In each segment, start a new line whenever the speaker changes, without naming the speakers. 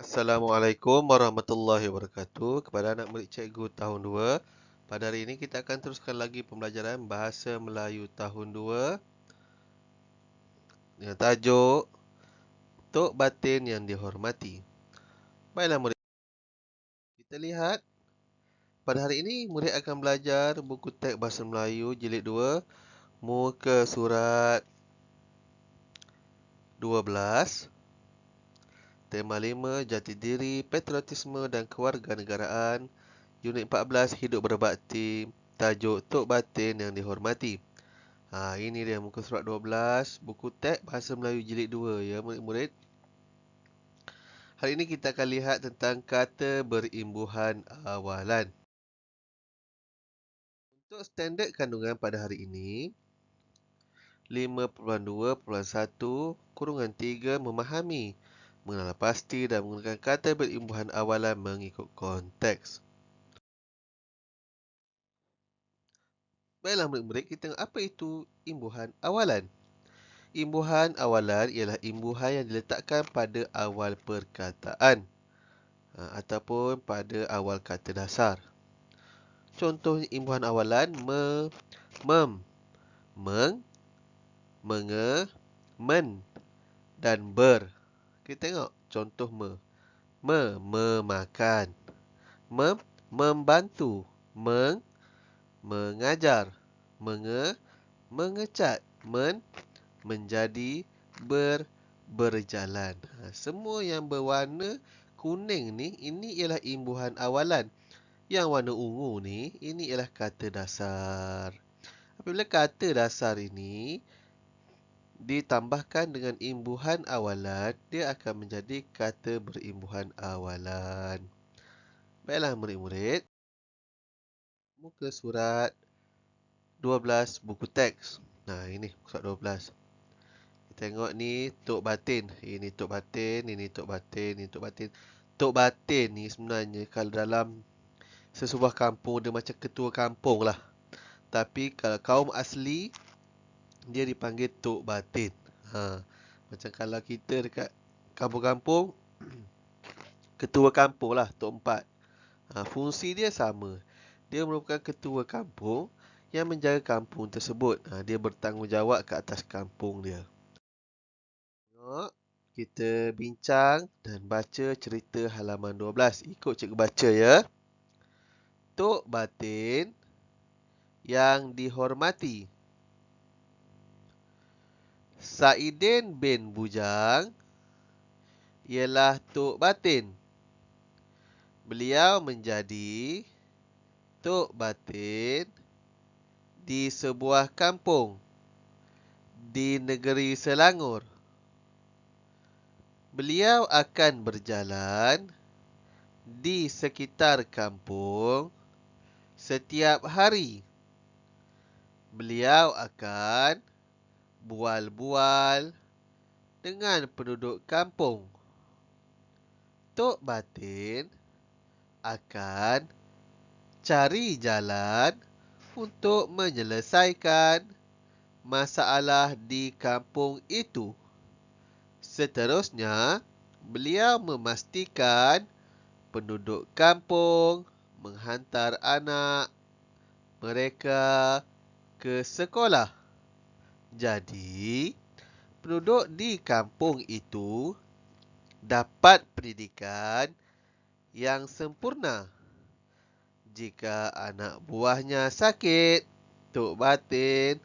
Assalamualaikum warahmatullahi wabarakatuh. Kepada anak murid cikgu tahun 2. Pada hari ini kita akan teruskan lagi pembelajaran Bahasa Melayu tahun 2 dengan tajuk Tok Batin yang dihormati. Baiklah murid, kita lihat pada hari ini murid akan belajar buku teks Bahasa Melayu jilid 2 muka surat 12. Tema 5 Jati Diri, Patriotisme dan Kewarganegaraan. Unit 14 Hidup Berbakti. Tajuk Tok Batin yang dihormati. Ini dia muka surat 12 buku teks Bahasa Melayu jilid 2 ya murid-murid. Hari ini kita akan lihat tentang kata berimbuhan awalan. Untuk standard kandungan pada hari ini 5.2.1-3 memahami, mengenal pasti dan menggunakan kata berimbuhan awalan mengikut konteks. Baiklah murid-murid, kita tengok apa itu imbuhan awalan. Imbuhan awalan ialah imbuhan yang diletakkan pada awal perkataan ataupun pada awal kata dasar. Contoh imbuhan awalan mem, meng, menge, men dan ber. Kita tengok contoh memakan, membantu, mengajar, mengecat, menjadi, berjalan. Semua yang berwarna kuning ni, ini ialah imbuhan awalan. Yang warna ungu ni, ini ialah kata dasar. Apabila kata dasar ini ditambahkan dengan imbuhan awalan, dia akan menjadi kata berimbuhan awalan. Baiklah murid-murid, muka surat 12 buku teks. Ini surat 12. Kita tengok ni Tok Batin. Ini Tok Batin, ini Tok Batin, ini Tok Batin. Tok Batin ni sebenarnya kalau dalam sesebuah kampung dia macam ketua kampung lah. Tapi kalau kaum asli dia dipanggil Tok Batin. Macam kalau kita dekat kampung-kampung ketua kampung lah, Tok Empat. Fungsi dia sama. Dia merupakan ketua kampung yang menjaga kampung tersebut. Dia bertanggungjawab ke atas kampung dia. Kita bincang dan baca cerita halaman 12. Ikut cikgu baca ya. Tok Batin yang dihormati. Saidin bin Bujang ialah Tok Batin. Beliau menjadi Tok Batin di sebuah kampung di negeri Selangor. Beliau akan berjalan di sekitar kampung setiap hari. Beliau akan bual-bual dengan penduduk kampung. Tok Batin akan cari jalan untuk menyelesaikan masalah di kampung itu. Seterusnya, beliau memastikan penduduk kampung menghantar anak mereka ke sekolah. Jadi, penduduk di kampung itu dapat pendidikan yang sempurna. Jika anak buahnya sakit, Tok Batin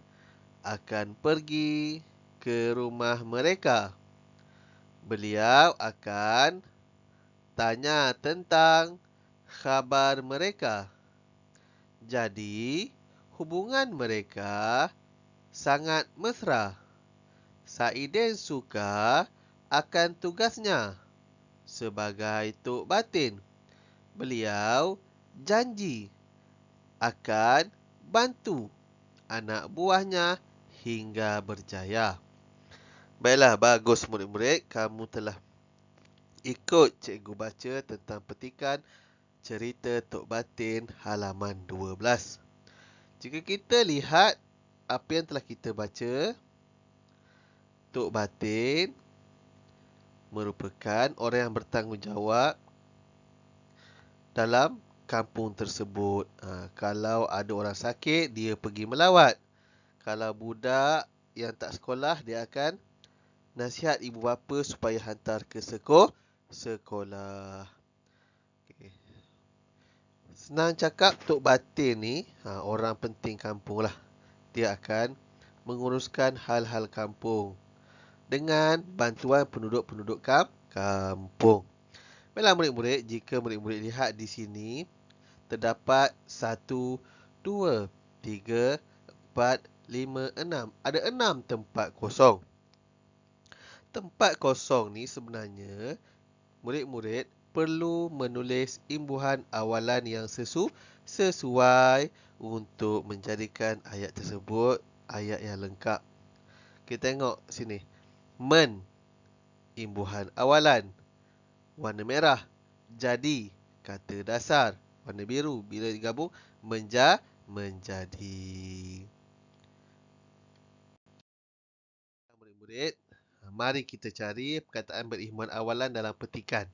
akan pergi ke rumah mereka. Beliau akan tanya tentang khabar mereka. Jadi, hubungan mereka sangat mesra. Saidin suka akan tugasnya sebagai Tok Batin. Beliau janji akan bantu anak buahnya hingga berjaya. Baiklah, bagus murid-murid. Kamu telah ikut cikgu baca tentang petikan cerita Tok Batin halaman 12. Jika kita lihat apa yang telah kita baca, Tok Batin merupakan orang yang bertanggungjawab dalam kampung tersebut. Kalau ada orang sakit, dia pergi melawat. Kalau budak yang tak sekolah, dia akan nasihat ibu bapa supaya hantar ke sekolah. Okay. Senang cakap, Tok Batin ni orang penting kampung lah. Dia akan menguruskan hal-hal kampung dengan bantuan penduduk-penduduk kampung. Baiklah murid-murid, jika murid-murid lihat di sini, terdapat 1, 2, 3, 4, 5, 6. Ada 6 tempat kosong. Tempat kosong ni sebenarnya murid-murid perlu menulis imbuhan awalan yang sesuai untuk menjadikan ayat tersebut ayat yang lengkap. Kita tengok sini. Men, imbuhan awalan. Warna merah, jadi, kata dasar. Warna biru, bila digabung, menjadi. Murid-murid, mari kita cari perkataan berimbuhan awalan dalam petikan.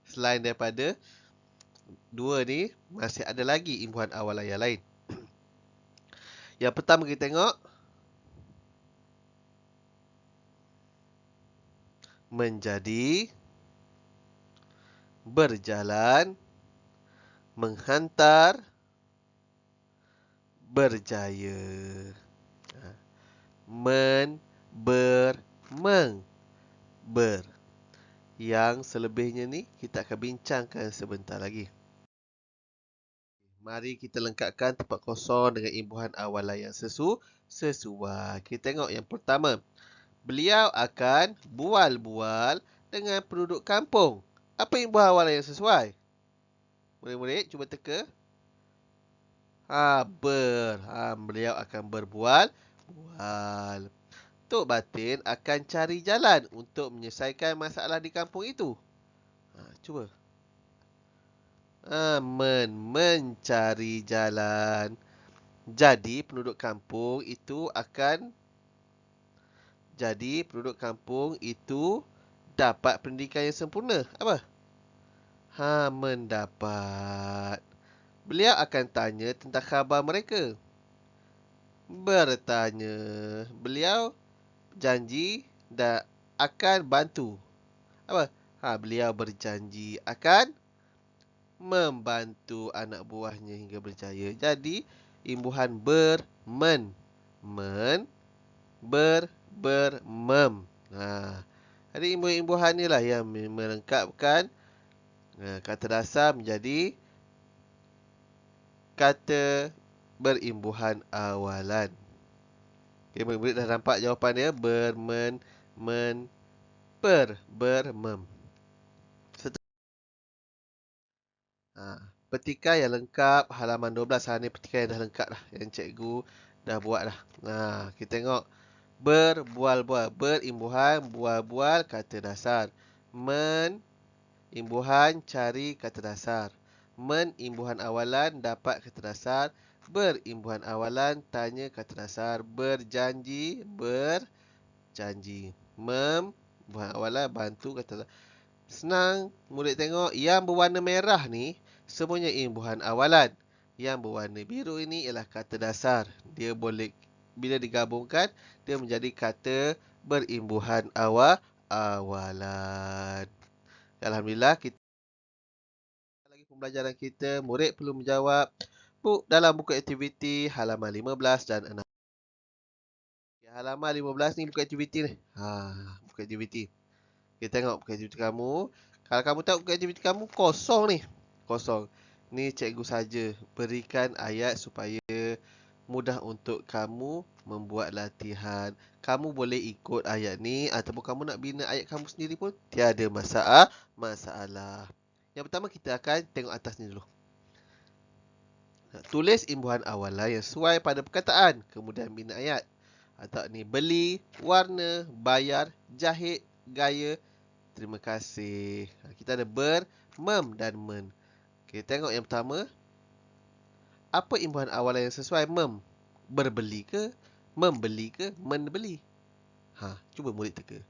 Selain daripada dua ni, masih ada lagi imbuhan awalan yang lain. Yang pertama kita tengok. Menjadi, berjalan, menghantar, berjaya. Men, ber, meng, ber. Yang selebihnya ni kita akan bincangkan sebentar lagi. Mari kita lengkapkan tempat kosong dengan imbuhan awalan yang sesuai. Kita tengok yang pertama. Beliau akan bual-bual dengan penduduk kampung. Apa imbuhan awalan yang sesuai? Murid-murid cuba teka. Beliau akan berbual-bual. Tok Batin akan cari jalan untuk menyelesaikan masalah di kampung itu. Cuba. Mencari jalan. Jadi penduduk kampung itu dapat pendidikan yang sempurna. Apa? Mendapat. Beliau akan tanya tentang khabar mereka. Bertanya. Beliau janji dan akan bantu. Apa? Beliau berjanji akan membantu anak buahnya hingga berjaya. Jadi, imbuhan ber, men. Men, ber, mem. Jadi, imbuhan ni lah yang melengkapkan kata dasar menjadi kata berimbuhan awalan. Okay, murid-murid dah nampak jawapan dia. Ber, men, ber, mem. Petikan yang lengkap halaman 12. Ni petikan yang dah lengkap dah, yang cikgu dah buat dah. Kita tengok. Berbual-bual. Berimbuhan, bual-bual, kata dasar. Men, imbuhan, cari kata dasar. Men, imbuhan awalan, dapat kata dasar. Berimbuhan awalan, tanya kata dasar. Berjanji, mem, imbuhan awalan, bantu kata dasar. Senang murid tengok. Yang berwarna merah ni semuanya imbuhan awalan. Yang berwarna biru ini ialah kata dasar. Dia boleh, bila digabungkan, dia menjadi kata berimbuhan awalan. Alhamdulillah, kita lagi pembelajaran kita. Murid perlu menjawab dalam buku aktiviti halaman 15 dan 16. Halaman 15 ni buku aktiviti ni. Buku aktiviti. Kita tengok buku aktiviti kamu. Kalau kamu tahu buku aktiviti kamu kosong ni. Kosong. Ni cikgu saja berikan ayat supaya mudah untuk kamu membuat latihan. Kamu boleh ikut ayat ni ataupun kamu nak bina ayat kamu sendiri pun tiada masalah. Yang pertama kita akan tengok atas ni dulu. Tulis imbuhan awalan yang sesuai pada perkataan, kemudian bina ayat. Atau ni beli, warna, bayar, jahit, gaya, terima kasih. Kita ada ber, mem dan men. Kita tengok yang pertama. Apa imbuhan awalan yang sesuai? Mem. Berbeli ke? Membeli ke? Menbeli? Cuba murid teka.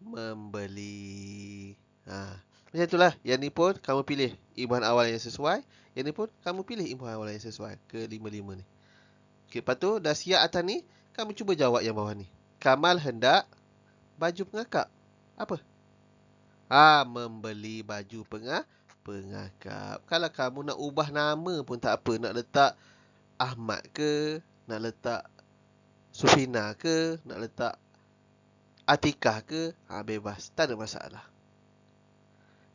membeli. Macam itulah. Yang ni pun kamu pilih imbuhan awal yang sesuai. Yang ni pun kamu pilih imbuhan awal yang sesuai. Kelima-lima ni. Okey, lepas tu dah siap atas ni, kamu cuba jawab yang bawah ni. Kamal hendak baju pengakap. Apa? Membeli baju pengakap. Kalau kamu nak ubah nama pun tak apa. Nak letak Ahmad ke, nak letak Sufina ke, nak letak Atikah ke, bebas. Tak ada masalah.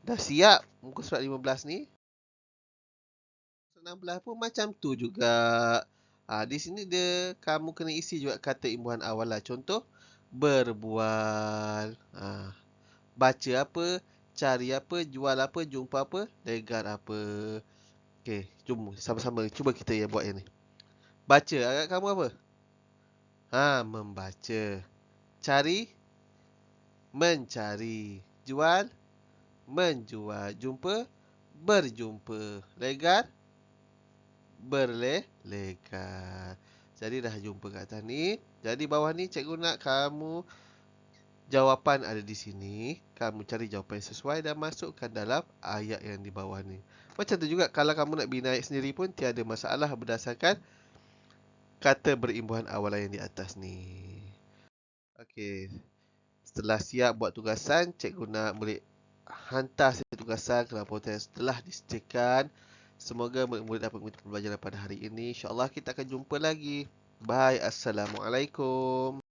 Dah siap muka surat 15 ni? 16 pun macam tu juga. Di sini dia kamu kena isi juga kata imbuhan awal lah. Contoh, berbual. Baca apa, cari apa, jual apa, jumpa apa, legar apa. Okey, jom sama-sama cuba kita yang buat yang ni. Baca, agak kamu apa? Membaca. Cari, mencari. Jual, menjual. Jumpa, berjumpa. Legar, berlegar. Jadi dah jumpa kat atas ni. Jadi bawah ni cikgu nak kamu jawapan ada di sini. Kamu cari jawapan yang sesuai dan masukkan dalam ayat yang di bawah ni. Macam tu juga kalau kamu nak bina ayat sendiri pun tiada masalah berdasarkan kata berimbuhan awalan yang di atas ni. Okey. Setelah siap buat tugasan, cikgu nak boleh hantar setiap tugasan ke laporan setelah disediakan. Semoga murid-murid dapat mengikuti pembelajaran pada hari ini. InsyaAllah kita akan jumpa lagi. Bye. Assalamualaikum.